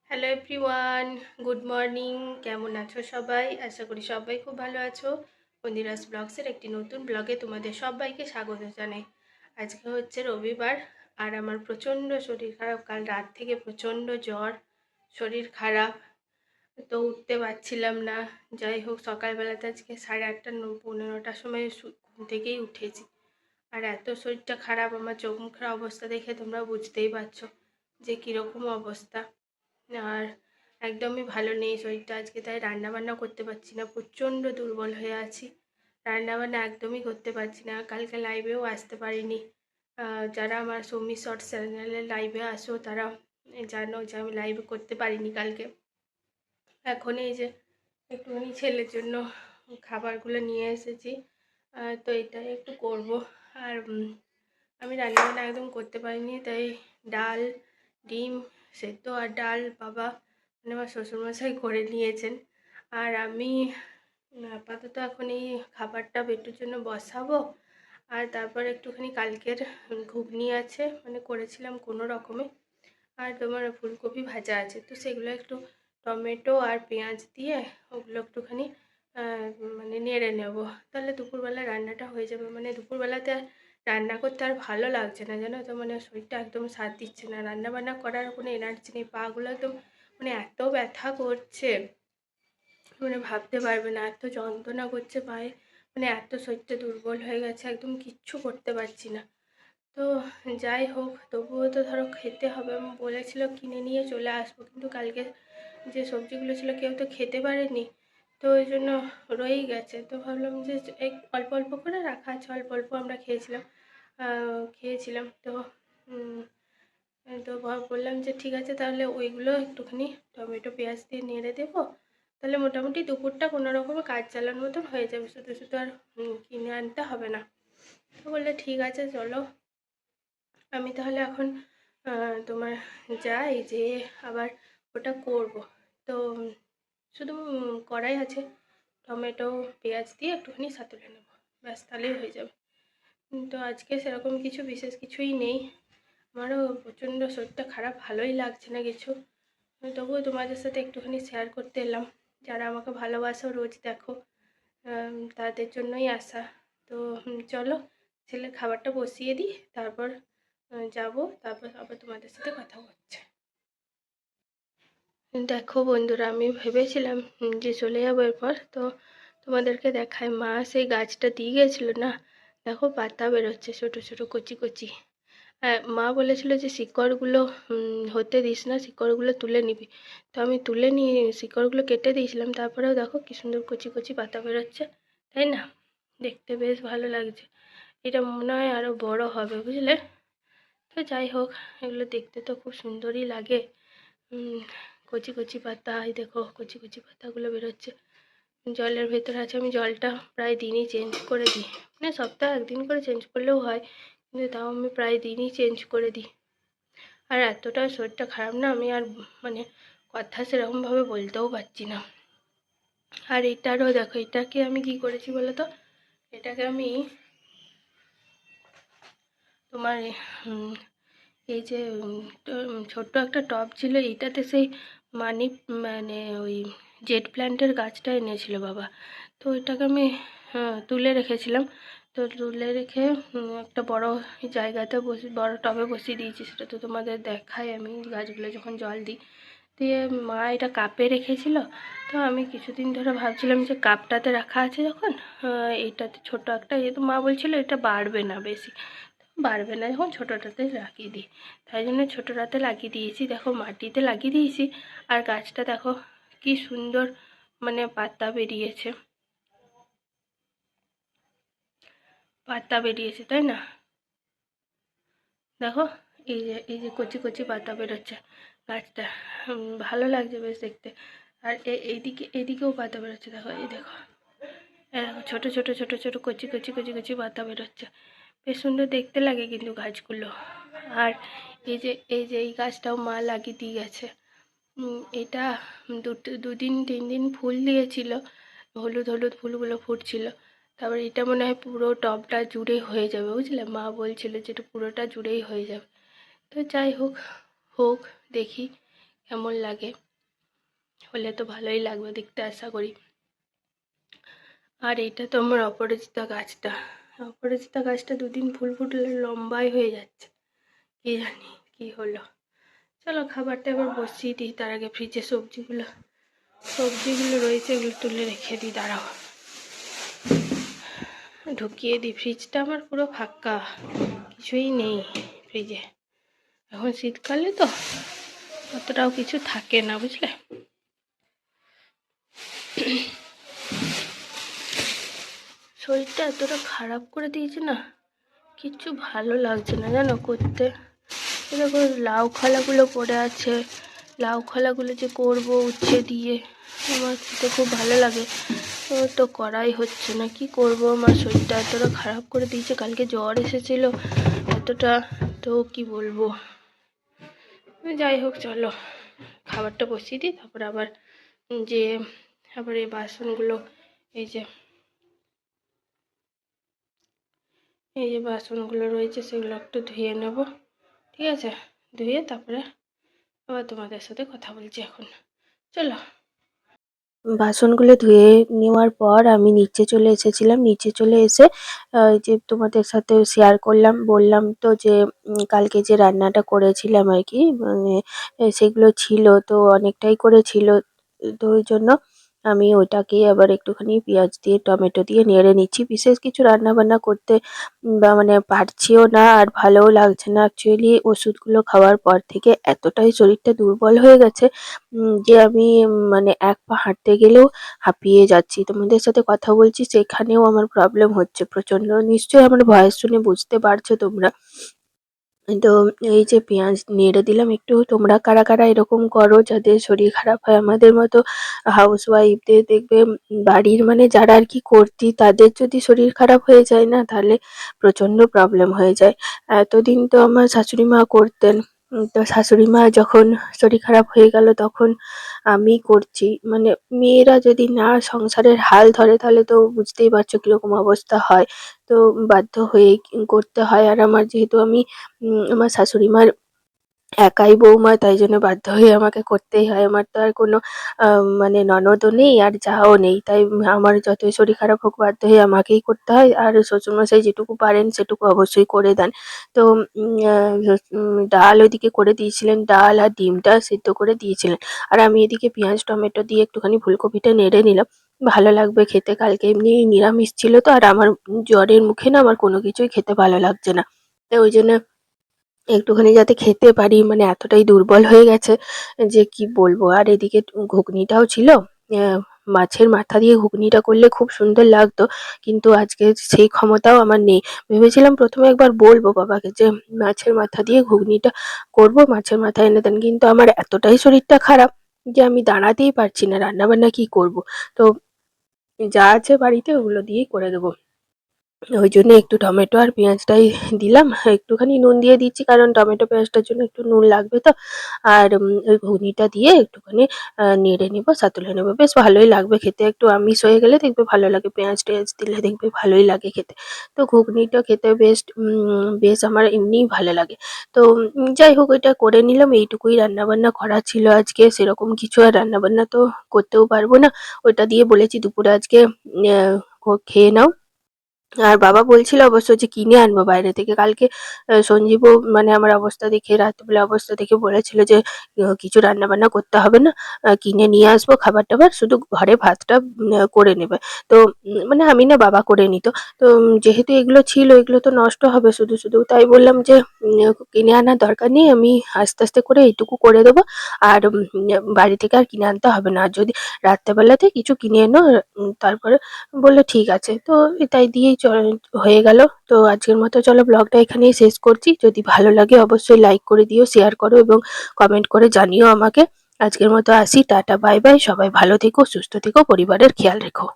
Hello everyone, good morning. কেমন আছো সবাই? আশা করি সবাই খুব ভালো আছো। মন্দিরাস ব্লগসের একটি নতুন ব্লগে তোমাদের সবাইকে স্বাগত জানাই। আজকে হচ্ছে রবিবার, আর আমার প্রচণ্ড শরীর খারাপ। কাল রাত থেকে প্রচণ্ড জ্বর, শরীর খারাপ, তো উঠতে পারছিলাম না। যাই হোক, সকালবেলাতে আজকে 8:30-9:15টার সময় ঘুম থেকেই উঠেছি। আর এত শরীরটা খারাপ, আমার চোখ মুখের অবস্থা দেখে তোমরা বুঝতেই পারছো যে কীরকম অবস্থা। আর একদমই ভালো নেই শরীরটা আজকে, তাই রান্নাবান্না করতে পারছি না, প্রচণ্ড দুর্বল হয়ে আছি। রান্নাবান্না একদমই করতে পারছি না। কালকে লাইভেও আসতে পারিনি। যারা আমার সৌমি শর্টস চ্যানেলে লাইভে আসো তারা জানো যে আমি লাইভ করতে পারিনি কালকে। এখন এই যে একটুখানি ছেলের জন্য খাবারগুলো নিয়ে এসেছি, তো এটাই একটু করব। আর আমি রান্নাবান্না একদম করতে পারিনি, তাই ডাল, ডিম সেদ্ধ আর ডাল বাবা মানে আমার শ্বশুরমশাই করে নিয়েছেন। আর আমি আপাতত এখন এই খাবারটা বেটুর জন্য বসাবো। আর তারপর একটুখানি কালকের ঘুগনি আছে, মানে করেছিলাম কোনো রকমে। আর তোমার ফুলকপি ভাজা আছে, তো সেগুলো একটু টমেটো আর পেঁয়াজ দিয়ে ওগুলো একটুখানি মানে নেড়ে নেব। তাহলে দুপুরবেলা রান্নাটা হয়ে যাবে। মানে দুপুরবেলাতে রান্না করতে আর ভালো লাগছে না, জানো তো। মানে শরীরটা একদম সাথ দিচ্ছে না, রান্না বান্না করার কোনো এনার্জি নেই। পাগুলো একদম মানে এত ব্যথা করছে, মানে ভাবতে পারবে না, এত যন্ত্রণা করছে পায়ে। মানে এত শরীরটা দুর্বল হয়ে গেছে, একদম কিচ্ছু করতে পারছি না। তো যাই হোক, তবুও তো ধরো খেতে হবে। আমি বলেছিল কিনে নিয়ে চলে আসবো, কিন্তু কালকে যে সবজিগুলো ছিল কেউ তো খেতে পারেনি, তো ওই জন্য রয়েই গেছে। তো ভাবলাম যে এই অল্প অল্প করে রাখা আছে, অল্প অল্প আমরা খেয়েছিলাম। তো তো বললাম যে ঠিক আছে, তাহলে ওইগুলো একটুখানি টমেটো পেঁয়াজ দিয়ে নেড়ে দেবো, তাহলে মোটামুটি দুপুরটা কোনো রকমে কাজ চালানোর মতন হয়ে যাবে, শুধু শুধু আর কিনে আনতে হবে না। তো বললে ঠিক আছে চলো, আমি তাহলে এখন তোমার যাই, যে আবার ওটা করব। তো শুধু কড়াই আছে, টমেটো পেঁয়াজ দিয়ে একটুখানি সাঁতলে নেব, ব্যাস তাহলেই হয়ে যাবে। তো আজকে সেরকম কিছু বিশেষ কিছুই নেই। আমারও প্রচণ্ড শরীরটা খারাপ, ভালোই লাগছে না কিছু। তবুও তোমাদের সাথে একটুখানি শেয়ার করতে এলাম। যারা আমাকে ভালোবাসো, রোজ দেখো, তাদের জন্যই আসা। তো চলো ছেলের খাবারটা বসিয়ে দিই, তারপর যাব, তারপর আবার তোমাদের সাথে কথা হচ্ছে। দেখো বন্ধুরা, আমি ভেবেছিলাম যে চলে যাবো এরপর, তো তোমাদেরকে দেখায়, মা সেই গাছটা দিয়ে গেছিলো না, দেখো পাতা বেরোচ্ছে ছোটো ছোটো কচি কচি। মা বলেছিল যে শিকড়গুলো হতে দিস না, শিকড়গুলো তুলে নিবি। তো আমি তুলে নিয়ে শিকড়গুলো কেটে দিয়েছিলাম, তারপরেও দেখো কি সুন্দর কচি কচি পাতা বেরোচ্ছে, তাই না? দেখতে বেশ ভালো লাগছে। এটা মনে হয় আরও বড় হবে, বুঝলে। তো যাই হোক, এগুলো দেখতে তো খুব সুন্দরই লাগে। কচি কচি পাতা, এই দেখো কচি কচি পাতাগুলো বেরোচ্ছে। জলের ভেতর আছে, আমি জলটা প্রায় দিনই চেঞ্জ করে দিই, মানে সপ্তাহে একদিন করে চেঞ্জ করলেও হয়, কিন্তু তাও আমি প্রায় দিনই চেঞ্জ করে দিই। আর এতটা শরীরটা খারাপ না, আমি আর মানে কথা সেরকমভাবে বলতেও পারছি না। আর এটারও দেখো, এটাকে আমি কি করেছি বলো তো, এটাকে আমি তোমার এই যে ছোট্ট একটা টব ছিল, এইটাতে সেই মানি মানে ওই জেট প্ল্যান্টের গাছটা এনেছিল বাবা। তো ওইটাকে আমি তুলে রেখেছিলাম। তো তুলে রেখে একটা বড় জায়গাতে বড় টবে বসিয়ে দিয়েছি। সেটা তো তোমাদের দেখাই আমি, গাছগুলো যখন জল দিই। দিয়ে মা এটা কাপে রেখেছিল। তো আমি কিছুদিন ধরে ভাবছিলাম যে কাপটাতে রাখা আছে যখন, এইটাতে ছোট একটা তো মা বলছিল এটা বাড়বে না বেশি, বাড়বে না যখন ছোটোটাতে লাগিয়ে দিই, তাই জন্য ছোটোটাতে লাগিয়ে দিয়েছি। দেখো মাটিতে লাগিয়ে দিয়েছি, আর গাছটা দেখো কি সুন্দর মানে পাতা বেরিয়েছে, পাতা বেরিয়েছে, তাই না? দেখো এই যে কচি কচি পাতা বেরোচ্ছে গাছটা, ভালো লাগছে বেশ দেখতে। আর এইদিকেও পাতা বেরোচ্ছে, দেখো এই দেখো, দেখো ছোটো ছোটো ছোটো ছোটো কচি কচি কচি কচি পাতা বেরোচ্ছে, বেশ সুন্দর দেখতে লাগে কিন্তু গাছগুলো। আর এই গাছটাও মা লাগিয়ে দিয়ে গেছে। এটা দুদিন 3 দিন ফুল দিয়েছিল, হলুদ হলুদ ফুলগুলো ফুটছিল। তারপর এটা মনে হয় পুরো টবটা জুড়ে হয়ে যাবে, বুঝলে। মা বলছিল যে এটা পুরোটা জুড়েই হয়ে যাবে। তো যাই হোক, হোক, দেখি কেমন লাগে। হলে তো ভালোই লাগবে দেখতে আশা করি। আর এটা তো আমার অপরাজিতা গাছটা। অপরাজিতা গাছটা দুদিন ফুল ফুটলে লম্বাই হয়ে যাচ্ছে, কি জানি কি হলো। চলো খাবারটা এবার বসিয়ে দিই, তার আগে ফ্রিজে সবজিগুলো রয়েছে, এগুলো তুলে রেখে দিই। দাঁড়াও, ঢুকিয়ে দিই। ফ্রিজটা আমার পুরো ফাঁকা, কিছুই নেই ফ্রিজে। এখন শীতকালে তো অতটাও কিছু থাকে না, বুঝলে। শরীরটা এতটা খারাপ করে দিয়েছে না, কিচ্ছু ভালো লাগছে না জানো করতে। দেখো লাউ খোলাগুলো পড়ে আছে, লাউ খোলাগুলো যে করবো উচ্ছে দিয়ে, আমার খেতে খুব ভালো লাগে, তো করাই হচ্ছে না। কি করব, আমার শরীরটা এতটা খারাপ করে দিয়েছে। কালকে জ্বর এসেছিল এতটা, তো কি বলবো। যাই হোক চলো খাবারটা বসিয়ে দিই, তারপর আবার এই বাসনগুলো, এই যে বাসনগুলো রয়েছে সেগুলো একটু ধুয়ে নেব, ঠিক আছে। ধুয়ে তারপরে আবার তোমাদের সাথে কথা বলছি এখন, চলো। বাসনগুলো ধুয়ে নেওয়ার পর আমি নিচে চলে এসেছিলাম। নিচে চলে এসে যে তোমাদের সাথে শেয়ার করলাম, বললাম তো যে কালকে যে রান্নাটা করেছিলাম আর কি, মানে সেগুলো ছিল তো অনেকটাই করেছিল, তো ওই জন্য আমি ওইটাকে আবার একটুখানি পেঁয়াজ দিয়ে টমেটো দিয়ে নেড়ে নিচ্ছি। বিশেষ কিছু রান্না বান্না করতে বা মানে পারছিও না, আর ভালোও লাগছে না। অ্যাকচুয়ালি ওষুধগুলো খাওয়ার পর থেকে এতটাই শরীরটা দুর্বল হয়ে গেছে যে আমি মানে এক পা হাঁটতে গেলেও হাঁপিয়ে যাচ্ছি। তোমাদের সাথে কথা বলছি সেখানেও আমার প্রবলেম হচ্ছে প্রচন্ড। নিশ্চয়ই আমার ভয়েস শুনে বুঝতে পারছো তোমরা। তো এই যে পেঁয়াজ নেড়ে দিলাম একটু। তোমরা কারা কারা এরকম করো যাদের শরীর খারাপ হয়? আমাদের মতো হাউসওয়াইফদের দেখবে বাড়ির মানে যারা আর কি কর্ত্রী, তাদের যদি শরীর খারাপ হয়ে যায় না, তাহলে প্রচন্ড প্রবলেম হয়ে যায়। এতদিন তো আমার শাশুড়ি মা করতেন, তো শাশুড়ি মা যখন শরীর খারাপ হয়ে গেল তখন আমি করছি। মানে মেয়েরা যদি না সংসারের হাল ধরে তাহলে তো বুঝতেই পারছো কিরকম অবস্থা হয়। তো বাধ্য হয়েই করতে হয়। আর আমার যেহেতু আমি আমার শাশুড়ি মার একাই বৌমা, তাই জন্য বাধ্য হয়ে আমাকে করতেই হয়। আমার তো আর কোনো মানে ননদও নেই আর জাও নেই, তাই আমার যতই শরীর খারাপ হোক বাধ্য হয়ে আমাকেই করতে হয়। আর শ্বশুরমশাই যেটুকু পারেন সেটুকু অবশ্যই করে দেন। তো ডাল ওইদিকে করে দিয়েছিলেন, ডাল আর ডিমটা সিদ্ধ করে দিয়েছিলেন। আর আমি এদিকে পেঁয়াজ টমেটো দিয়ে একটুখানি ফুলকপিটা নেড়ে নিলাম, ভালো লাগবে খেতে। কালকে এমনি নিরামিষ ছিল তো, আর আমার জ্বরের মুখে না আমার কোনো কিছুই খেতে ভালো লাগছে না, তো ওই জন্য একটুখানি যাতে খেতে পারি, মানে এতটাই দুর্বল হয়ে গেছে যে কি বলবো। আর এদিকে ঘুগনিটাও ছিল, মাছের মাথা দিয়ে ঘুগনিটা করলে খুব সুন্দর লাগতো, কিন্তু আজকে সেই ক্ষমতাও আমার নেই। ভেবেছিলাম প্রথমে একবার বলবো বাবাকে যে মাছের মাথা দিয়ে ঘুগনিটা করবো, মাছের মাথা এনে দেন, কিন্তু আমার এতটাই শরীরটা খারাপ যে আমি দাঁড়াতেই পারছি না, রান্না বান্না কি করব। তো যা আছে বাড়িতে ওগুলো দিয়েই করে দেবো। ওই জন্য একটু টমেটো আর পেঁয়াজটাই দিলাম। একটুখানি নুন দিয়ে দিচ্ছি, কারণ টমেটো পেঁয়াজটার জন্য একটু নুন লাগবে তো। আর ওই ঘুগনিটা দিয়ে একটুখানি নেড়ে নেবো, সাঁতলে নেবো। বেশ ভালোই লাগবে খেতে। একটু আমিষ হয়ে গেলে দেখবে ভালো লাগে। পেঁয়াজ-টেয়াজ দিলে দেখবে ভালোই লাগে খেতে। তো ঘুগনিটা খেতে বেশ আমার এমনিই ভালো লাগে। তো যাই হোক ওইটা করে নিলাম। এইটুকুই রান্নাবান্না করার ছিল আজকে। সেরকম কিছু আর রান্নাবান্না তো করতেও পারবো না। ওইটা দিয়ে বলেছি দুপুরে আজকে খেয়ে নাও। আর বাবা বলছিল অবশ্য যে কিনে আনবো বাইরে থেকে। কালকে সঞ্জীবও মানে আমার অবস্থা দেখে, রাত্রিবেলা অবস্থা দেখে বলেছিল যে কিছু রান্নাবান্না করতে হবে না, কিনে নিয়ে আসবো খাবার-টাবার, শুধু ঘরে ভাতটা করে নেবে। তো মানে আমি না, বাবা করে নিত। তো যেহেতু এগুলো ছিল, এগুলো তো নষ্ট হবে শুধু শুধু, তাই বললাম যে কিনে আনার দরকার নেই, আমি আস্তে আস্তে করে এইটুকু করে দেবো। আর বাড়ি থেকে আর কিনে আনতে হবে না। আর যদি রাত্রেবেলাতে কিছু কিনে এনো, তারপরে বলল ঠিক আছে। তো এটাই দিয়েই হয়ে গেল। তো আজকের মতো চলো ব্লগটা এখানেই শেষ করছি। যদি ভালো লাগে অবশ্যই লাইক করে দিও, শেয়ার করো এবং কমেন্ট করে জানিও আমাকে। আজকের মতো আসি, টাটা বাই বাই। সবাই ভালো থেকো, সুস্থ থেকো, পরিবারের খেয়াল রেখো।